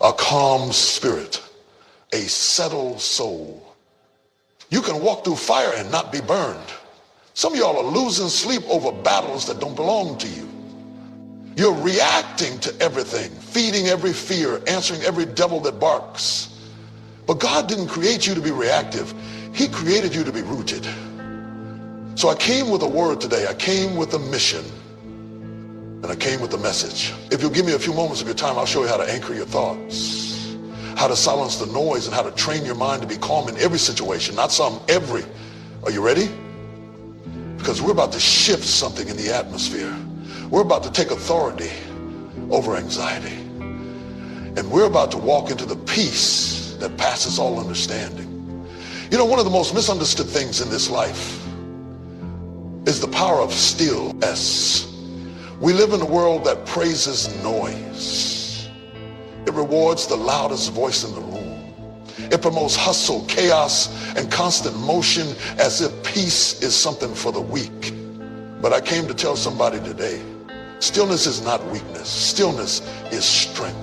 a calm spirit, a settled soul. You can walk through fire and not be burned. Some of y'all are losing sleep over battles that don't belong to you. You're reacting to everything, feeding every fear, answering every devil that barks. But God didn't create you to be reactive. He created you to be rooted. So I came with a word today. I came with a mission. And I came with a message. If you'll give me a few moments of your time, I'll show you how to anchor your thoughts, how to silence the noise, and how to train your mind to be calm in every situation, not some, every. Are you ready? Because we're about to shift something in the atmosphere. We're about to take authority over anxiety. And we're about to walk into the peace that passes all understanding. You know, one of the most misunderstood things in this life is the power of stillness. We live in a world that praises noise. It rewards the loudest voice in the room. It promotes hustle, chaos, and constant motion as if peace is something for the weak. But I came to tell somebody today, stillness is not weakness. Stillness is strength.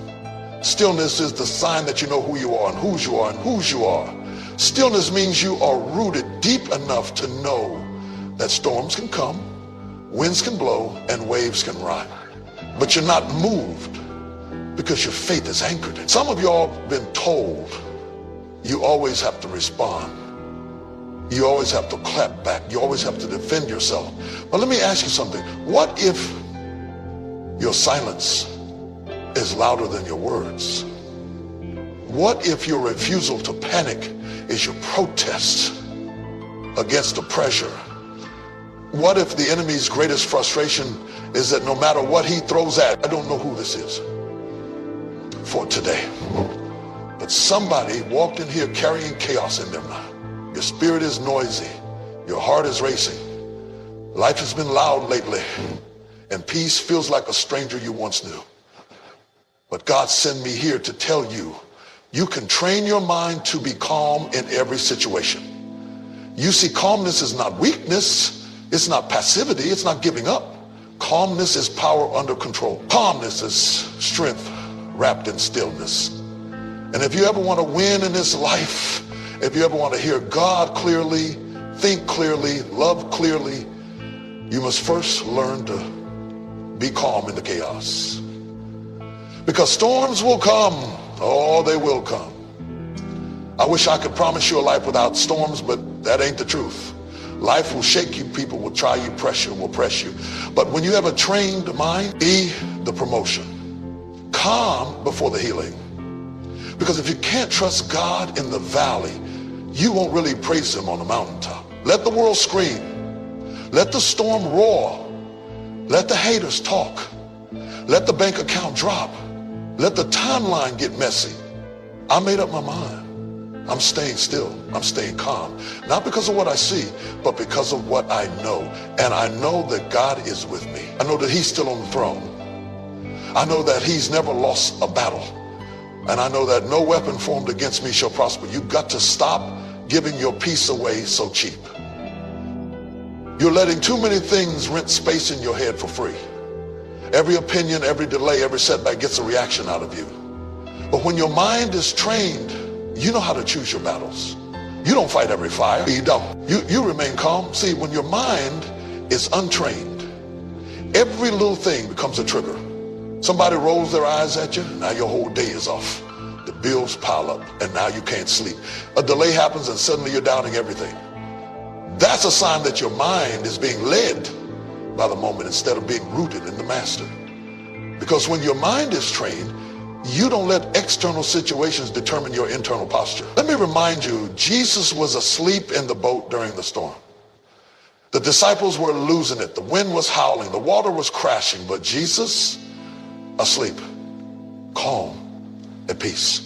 Stillness is the sign that you know who you are and whose you are and whose you are. Stillness means you are rooted deep enough to know that storms can come, winds can blow, and waves can rise. But you're not moved because your faith is anchored in. Some of y'all been told you always have to respond. You always have to clap back. You always have to defend yourself. But let me ask you something. What if your silence is louder than your words? What if your refusal to panic is your protest against the pressure? What if the enemy's greatest frustration is that no matter what he throws at, I don't know who this is for today, but somebody walked in here carrying chaos in them now. Your spirit is noisy. Your heart is racing. Life has been loud lately, and peace feels like a stranger you once knew. But God sent me here to tell you, you can train your mind to be calm in every situation. You see, calmness is not weakness. It's not passivity. It's not giving up. Calmness is power under control. Calmness is strength wrapped in stillness. And if you ever want to win in this life, if you ever want to hear God clearly, think clearly, love clearly, you must first learn to be calm in the chaos. Because storms will come. Oh, they will come. I wish I could promise you a life without storms, but that ain't the truth. Life will shake you, people will try you, pressure will press you. But when you have a trained mind, be the promotion. Calm before the healing. Because if you can't trust God in the valley, you won't really praise him on the mountaintop. Let the world scream. Let the storm roar. Let the haters talk. Let the bank account drop. Let the timeline get messy. I made up my mind. I'm staying still. I'm staying calm. Not because of what I see, but because of what I know. And I know that God is with me. I know that he's still on the throne. I know that he's never lost a battle. And I know that no weapon formed against me shall prosper. You've got to stop giving your peace away so cheap. You're letting too many things rent space in your head for free. Every opinion, every delay, every setback gets a reaction out of you. But when your mind is trained, you know how to choose your battles. You don't fight every fire. You don't. You remain calm. See, when your mind is untrained, every little thing becomes a trigger. Somebody rolls their eyes at you, now your whole day is off. The bills pile up, and now you can't sleep. A delay happens, and suddenly you're doubting everything. That's a sign that your mind is being led by the moment instead of being rooted in the master. Because when your mind is trained, you don't let external situations determine your internal posture. Let me remind you, Jesus was asleep in the boat during the storm. The disciples were losing it. The wind was howling. The water was crashing. But Jesus, asleep, calm, at peace.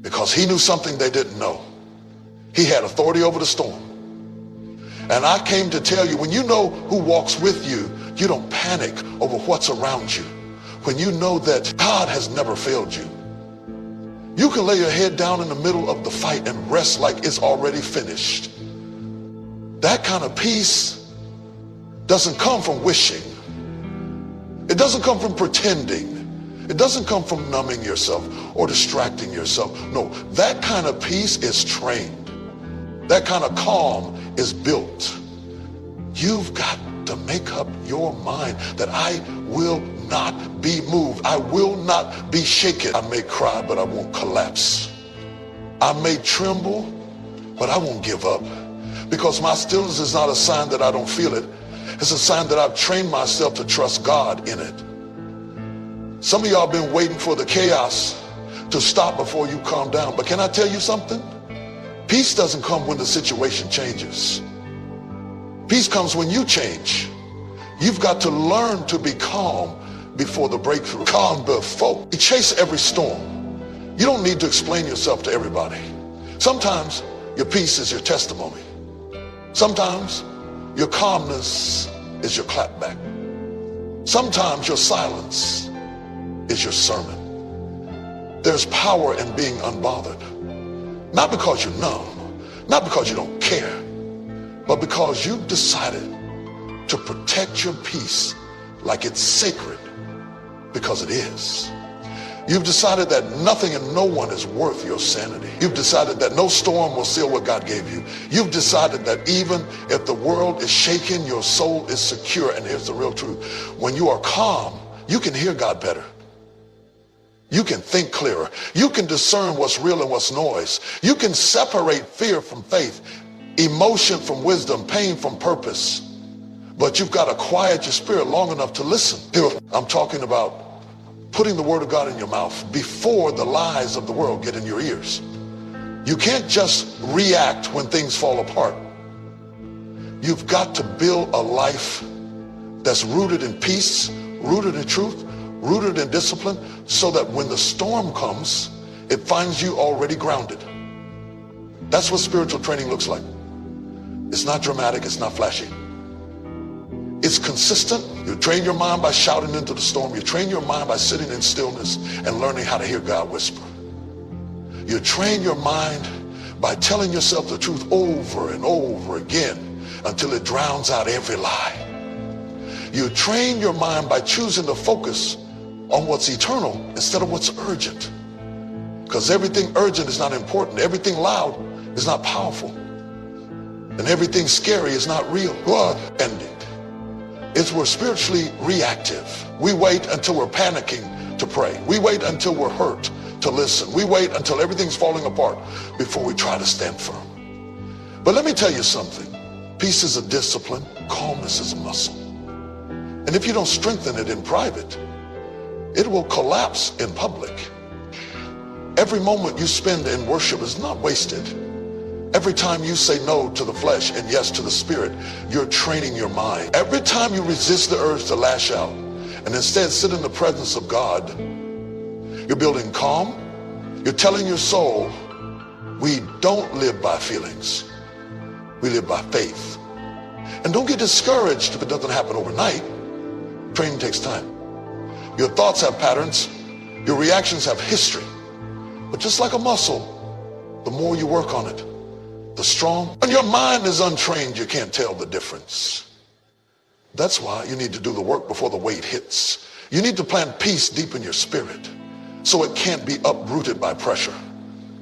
Because he knew something they didn't know. He had authority over the storm. And I came to tell you, when you know who walks with you, you don't panic over what's around you. When you know that God has never failed you, you can lay your head down in the middle of the fight and rest like it's already finished. That kind of peace doesn't come from wishing. It doesn't come from pretending. It doesn't come from numbing yourself or distracting yourself. No, that kind of peace is trained. That kind of calm is built. You've got to make up your mind that I will not be moved. I will not be shaken. I may cry, but I won't collapse. I may tremble, but I won't give up, because my stillness is not a sign that I don't feel it. It's a sign that I've trained myself to trust God in it. Some of y'all been waiting for the chaos to stop before you calm down. But can I tell you something? Peace doesn't come when the situation changes. Peace comes when you change. You've got to learn to be calm before the breakthrough. Calm before. You chase every storm. You don't need to explain yourself to everybody. Sometimes your peace is your testimony. Sometimes your calmness is your clapback. Sometimes your silence is your sermon. There's power in being unbothered. Not because you're numb, not because you don't care, but because you've decided to protect your peace like it's sacred, because it is. You've decided that nothing and no one is worth your sanity. You've decided that no storm will seal what God gave you. You've decided that even if the world is shaking, your soul is secure. And here's the real truth. When you are calm, you can hear God better. You can think clearer. You can discern what's real and what's noise. You can separate fear from faith, emotion from wisdom, pain from purpose. But you've got to quiet your spirit long enough to listen. Here, I'm talking about putting the word of God in your mouth before the lies of the world get in your ears. You can't just react when things fall apart. You've got to build a life that's rooted in peace, rooted in truth, rooted in discipline, so that when the storm comes, it finds you already grounded. That's what spiritual training looks like. It's not dramatic, it's not flashy. It's consistent. You train your mind by shouting into the storm. You train your mind by sitting in stillness and learning how to hear God whisper. You train your mind by telling yourself the truth over and over again until it drowns out every lie. You train your mind by choosing to focus on what's eternal instead of what's urgent. Because everything urgent is not important. Everything loud is not powerful. And everything scary is not real. Ending. We're spiritually reactive. We wait until we're panicking to pray. We wait until we're hurt to listen. We wait until everything's falling apart before we try to stand firm. But let me tell you something. Peace is a discipline. Calmness is a muscle. And if you don't strengthen it in private, it will collapse in public. Every moment you spend in worship is not wasted. Every time you say no to the flesh and yes to the spirit, you're training your mind. Every time you resist the urge to lash out and instead sit in the presence of God, you're building calm. You're telling your soul, we don't live by feelings. We live by faith. And don't get discouraged if it doesn't happen overnight. Training takes time. Your thoughts have patterns. Your reactions have history. But just like a muscle, the more you work on it, the strong. When your mind is untrained, you can't tell the difference. That's why you need to do the work before the weight hits. You need to plant peace deep in your spirit so it can't be uprooted by pressure.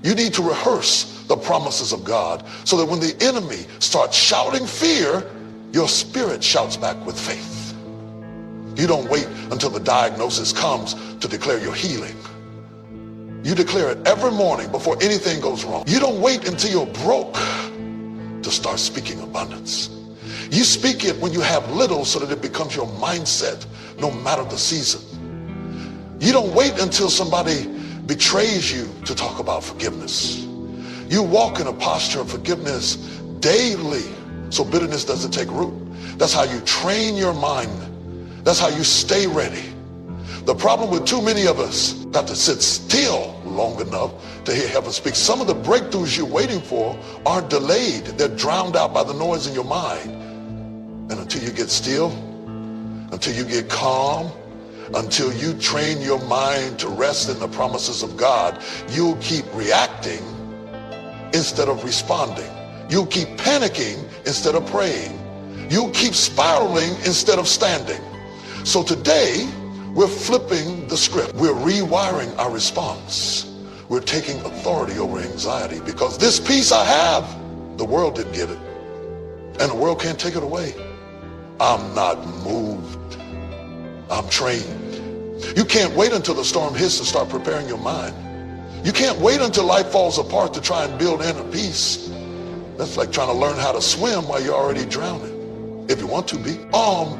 You need to rehearse the promises of God so that when the enemy starts shouting fear, your spirit shouts back with faith. You don't wait until the diagnosis comes to declare your healing. You declare it every morning before anything goes wrong. You don't wait until you're broke to start speaking abundance. You speak it when you have little so that it becomes your mindset no matter the season. You don't wait until somebody betrays you to talk about forgiveness. You walk in a posture of forgiveness daily so bitterness doesn't take root. That's how you train your mind. That's how you stay ready. The problem with too many of us got to sit still long enough to hear heaven speak. Some of the breakthroughs you're waiting for are delayed. They're drowned out by the noise in your mind. And until you get still, until you get calm, until you train your mind to rest in the promises of God, you'll keep reacting instead of responding. You'll keep panicking instead of praying. You'll keep spiraling instead of standing. So today, We're flipping the script. We're rewiring our response. We're taking authority over anxiety, because this peace I have, the world didn't give it, and the world can't take it away. I'm not moved. I'm trained. You can't wait until the storm hits to start preparing your mind. You can't wait until life falls apart to try and build inner peace. That's like trying to learn how to swim while you're already drowning, if you want to be.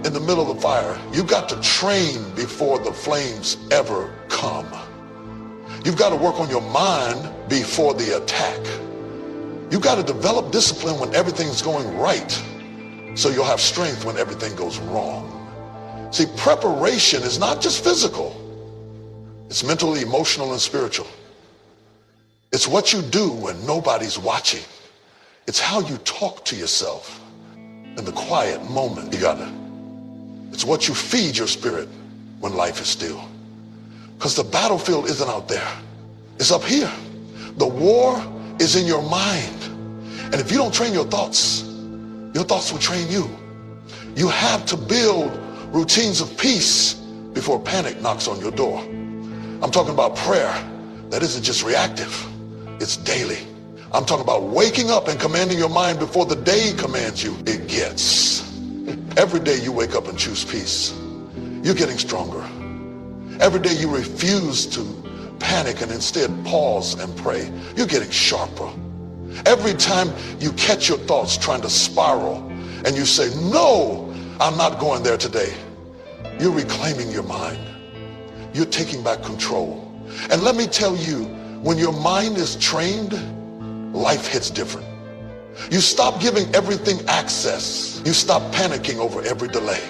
In the middle of the fire, you've got to train before the flames ever come. You've got to work on your mind before the attack. You've got to develop discipline when everything's going right, so you'll have strength when everything goes wrong. See, preparation is not just physical. It's mental, emotional, and spiritual. It's what you do when nobody's watching. It's how you talk to yourself in the quiet moment. It's what you feed your spirit when life is still. Because the battlefield isn't out there. It's up here. The war is in your mind. And if you don't train your thoughts will train you. You have to build routines of peace before panic knocks on your door. I'm talking about prayer that isn't just reactive. It's daily. I'm talking about waking up and commanding your mind before the day commands you. It gets. Every day you wake up and choose peace, you're getting stronger. Every day you refuse to panic and instead pause and pray, you're getting sharper. Every time you catch your thoughts trying to spiral and you say, no, I'm not going there today, you're reclaiming your mind. You're taking back control. And let me tell you, when your mind is trained, life hits different. You stop giving everything access. You stop panicking over every delay.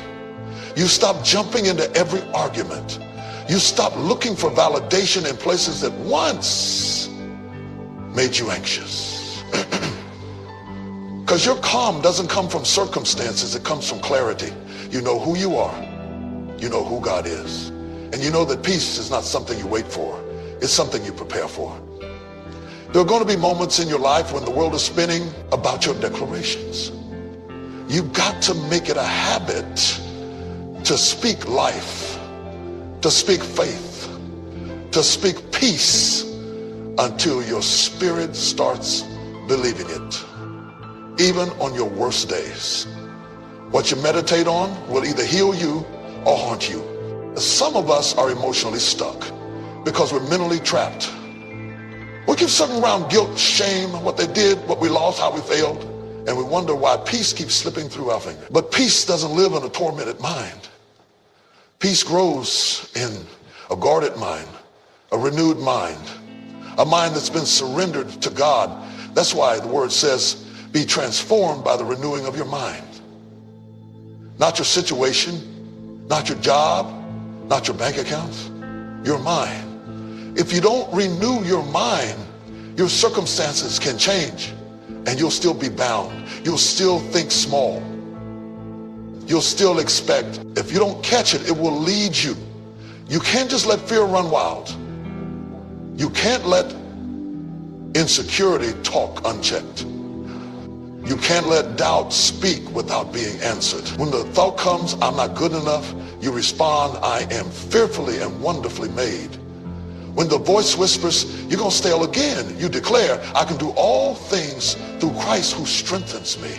You stop jumping into every argument. You stop looking for validation in places that once made you anxious. Because your calm doesn't come from circumstances, it comes from clarity. You know who you are. You know who God is. And you know that peace is not something you wait for. It's something you prepare for. There are going to be moments in your life when the world is spinning about your declarations. You've got to make it a habit to speak life, to speak faith, to speak peace until your spirit starts believing it, even on your worst days. What you meditate on will either heal you or haunt you. Some of us are emotionally stuck because we're mentally trapped. We keep circling around guilt, shame, what they did, what we lost, how we failed, and we wonder why peace keeps slipping through our fingers. But peace doesn't live in a tormented mind. Peace grows in a guarded mind, a renewed mind, a mind that's been surrendered to God. That's why the word says, be transformed by the renewing of your mind. Not your situation, not your job, not your bank accounts, your mind. If you don't renew your mind, your circumstances can change and you'll still be bound. You'll still think small. You'll still expect. If you don't catch it, it will lead you. You can't just let fear run wild. You can't let insecurity talk unchecked. You can't let doubt speak without being answered. When the thought comes, I'm not good enough, you respond, I am fearfully and wonderfully made. When the voice whispers, you're going to fail again, you declare, I can do all things through Christ who strengthens me.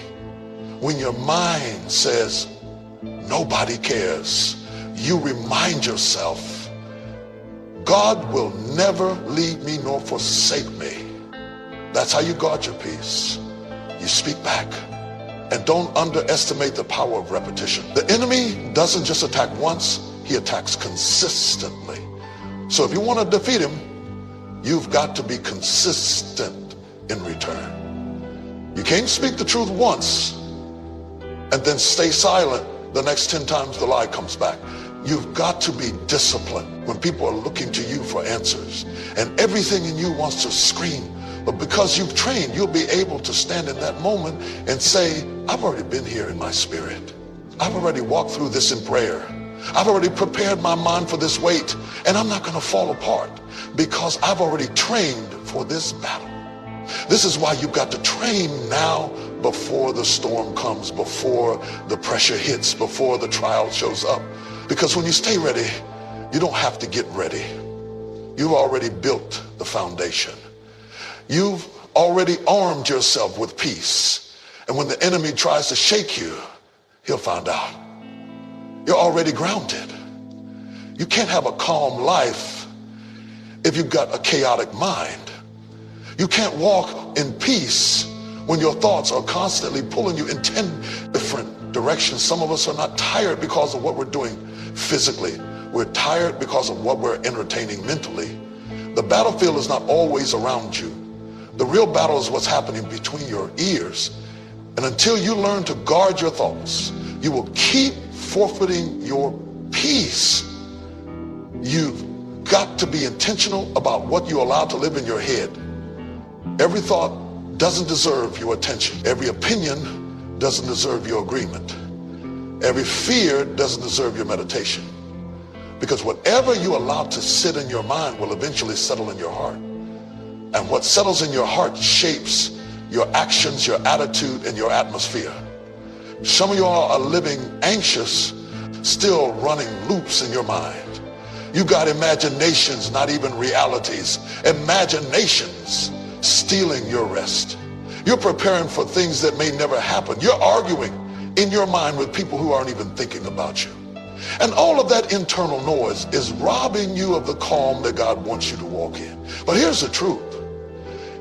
When your mind says, nobody cares, you remind yourself, God will never leave me nor forsake me. That's how you guard your peace. You speak back. And don't underestimate the power of repetition. The enemy doesn't just attack once, he attacks consistently. So if you want to defeat him, you've got to be consistent in return. You can't speak the truth once and then stay silent the next 10 times the lie comes back. You've got to be disciplined when people are looking to you for answers and everything in you wants to scream. But because you've trained, you'll be able to stand in that moment and say, I've already been here in my spirit. I've already walked through this in prayer. I've already prepared my mind for this weight, and I'm not going to fall apart because I've already trained for this battle. This is why you've got to train now before the storm comes, before the pressure hits, before the trial shows up. Because when you stay ready, You don't have to get ready. You've already built the foundation. You've already armed yourself with peace. And when the enemy tries to shake you, he'll find out. You're already grounded. You can't have a calm life if you've got a chaotic mind. You can't walk in peace when your thoughts are constantly pulling you in 10 different directions. Some of us are not tired because of what we're doing physically. We're tired because of what we're entertaining mentally. The battlefield is not always around you. The real battle is what's happening between your ears. And until you learn to guard your thoughts, you will keep forfeiting your peace. You've got to be intentional about what you allow to live in your head. Every thought doesn't deserve your attention. Every opinion doesn't deserve your agreement. Every fear doesn't deserve your meditation. Because whatever you allow to sit in your mind will eventually settle in your heart. And what settles in your heart shapes your actions, your attitude, and your atmosphere. Some of y'all are living anxious, still running loops in your mind. You got imaginations, not even realities. Imaginations stealing your rest. You're preparing for things that may never happen. You're arguing in your mind with people who aren't even thinking about you. And all of that internal noise is robbing you of the calm that God wants you to walk in. But here's the truth.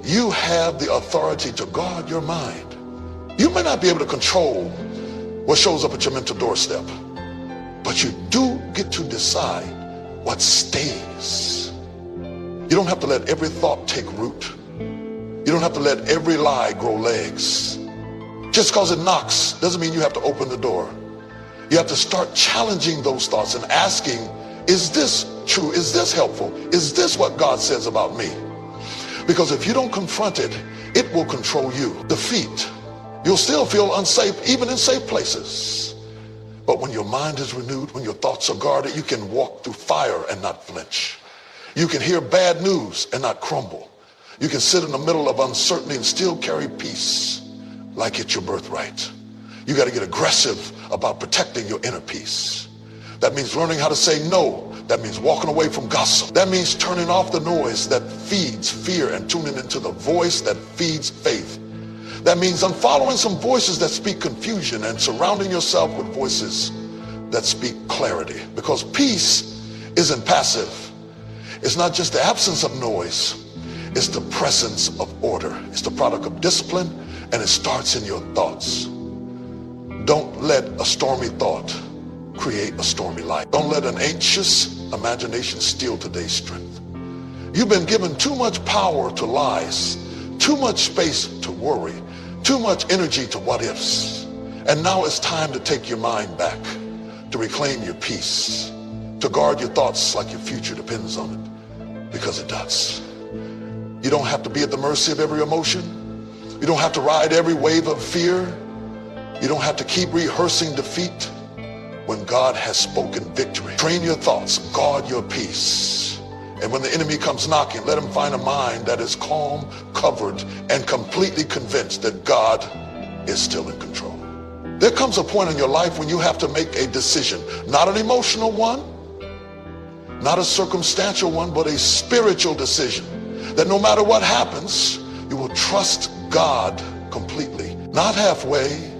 You have the authority to guard your mind. You may not be able to control what shows up at your mental doorstep, but you do get to decide what stays. You don't have to let every thought take root. You don't have to let every lie grow legs. Just because it knocks doesn't mean you have to open the door. You have to start challenging those thoughts and asking, is this true? Is this helpful? Is this what God says about me? Because if you don't confront it, it will control you. Defeat. You'll still feel unsafe, even in safe places. But when your mind is renewed, when your thoughts are guarded, you can walk through fire and not flinch. You can hear bad news and not crumble. You can sit in the middle of uncertainty and still carry peace like it's your birthright. You got to get aggressive about protecting your inner peace. That means learning how to say no. That means walking away from gossip. That means turning off the noise that feeds fear and tuning into the voice that feeds faith. That means unfollowing some voices that speak confusion and surrounding yourself with voices that speak clarity. Because peace isn't passive. It's not just the absence of noise. It's the presence of order. It's the product of discipline, and it starts in your thoughts. Don't let a stormy thought create a stormy life. Don't let an anxious imagination steal today's strength. You've been given too much power to lies, too much space to worry, too much energy to what ifs. And now it's time to take your mind back, to reclaim your peace, to guard your thoughts like your future depends on it, because it does. You don't have to be at the mercy of every emotion. You don't have to ride every wave of fear. You don't have to keep rehearsing defeat when God has spoken victory. Train your thoughts, guard your peace. And when the enemy comes knocking, let him find a mind that is calm, covered, and completely convinced that God is still in control. There comes a point in your life when you have to make a decision, not an emotional one, not a circumstantial one, but a spiritual decision. That no matter what happens, you will trust God completely. Not halfway,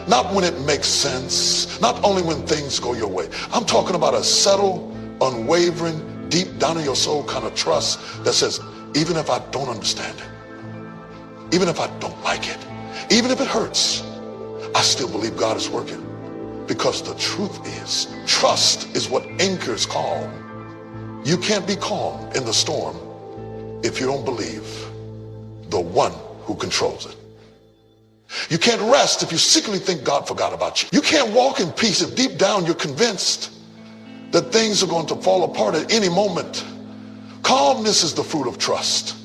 not when it makes sense, not only when things go your way. I'm talking about a settled, unwavering, deep down in your soul kind of trust that says, even if I don't understand it, even if I don't like it, even if it hurts, I still believe God is working. Because the truth is, trust is what anchors calm. You can't be calm in the storm if you don't believe the one who controls it. You can't rest if you secretly think God forgot about you. You can't walk in peace if deep down you're convinced that things are going to fall apart at any moment. Calmness is the fruit of trust.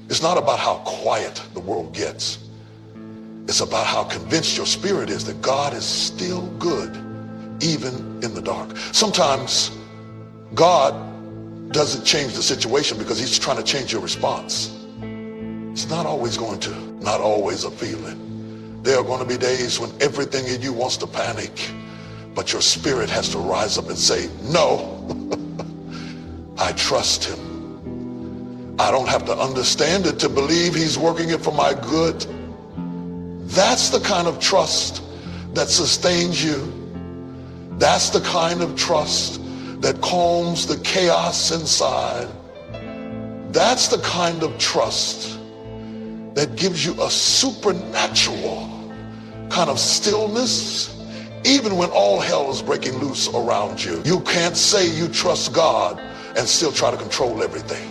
It's not about how quiet the world gets. It's about how convinced your spirit is that God is still good, even in the dark. Sometimes God doesn't change the situation because he's trying to change your response. It's not always going to, not always a feeling. There are going to be days when everything in you wants to panic, but your spirit has to rise up and say, no, I trust him. I don't have to understand it to believe he's working it for my good. That's the kind of trust that sustains you. That's the kind of trust that calms the chaos inside. That's the kind of trust that gives you a supernatural kind of stillness, even when all hell is breaking loose around you. You can't say you trust God and still try to control everything.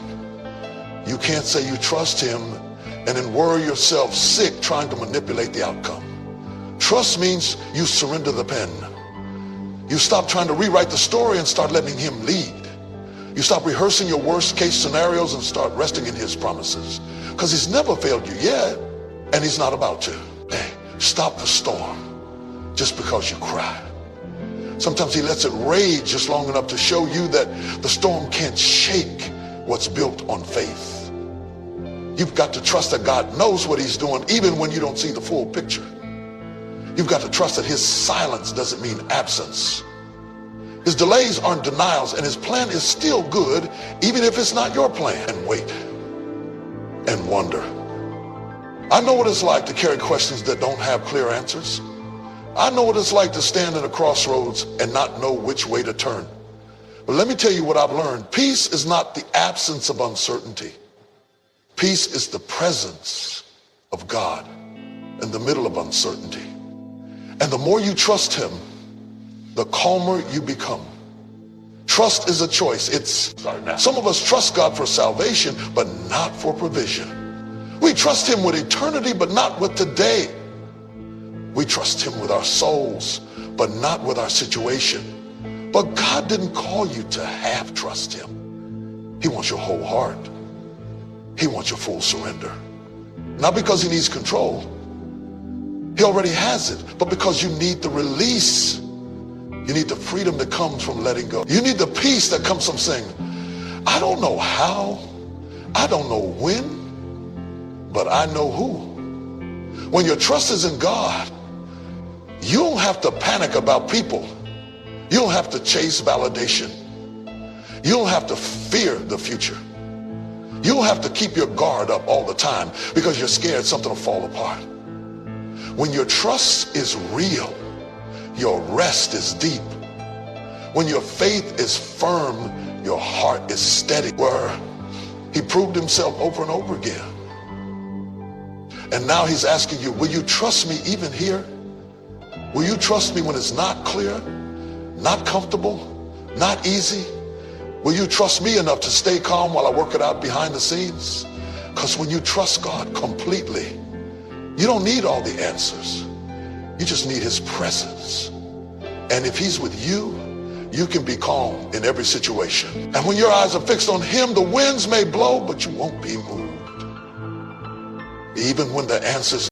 You can't say you trust him and then worry yourself sick trying to manipulate the outcome. Trust means you surrender the pen. You stop trying to rewrite the story and start letting him lead. You stop rehearsing your worst case scenarios and start resting in his promises. Because he's never failed you yet, and he's not about to. Hey, stop the storm just because you cry. Sometimes he lets it rage just long enough to show you that the storm can't shake what's built on faith. You've got to trust that God knows what he's doing even when you don't see the full picture. You've got to trust that his silence doesn't mean absence. His delays aren't denials, and his plan is still good even if it's not your plan. And wait and wonder. I know what it's like to carry questions that don't have clear answers. I know what it's like to stand at a crossroads and not know which way to turn. But let me tell you what I've learned. Peace is not the absence of uncertainty. Peace is the presence of God in the middle of uncertainty. And the more you trust him, the calmer you become. Trust is a choice. Some of us trust God for salvation, but not for provision. We trust him with eternity, but not with today. We trust him with our souls, but not with our situation. But God didn't call you to half trust him. He wants your whole heart. He wants your full surrender. Not because he needs control. He already has it, but because you need the release. You need the freedom that comes from letting go. You need the peace that comes from saying, I don't know how, I don't know when, but I know who. When your trust is in God, you don't have to panic about people. You don't have to chase validation. You don't have to fear the future. You don't have to keep your guard up all the time because you're scared something will fall apart. When your trust is real, your rest is deep. When your faith is firm, your heart is steady. Where he proved himself over and over again. And now he's asking you, will you trust me even here? Will you trust me when it's not clear, not comfortable, not easy? Will you trust me enough to stay calm while I work it out behind the scenes? Because when you trust God completely, you don't need all the answers. You just need his presence. And if he's with you, you can be calm in every situation. And when your eyes are fixed on him, the winds may blow, but you won't be moved. Even when the answers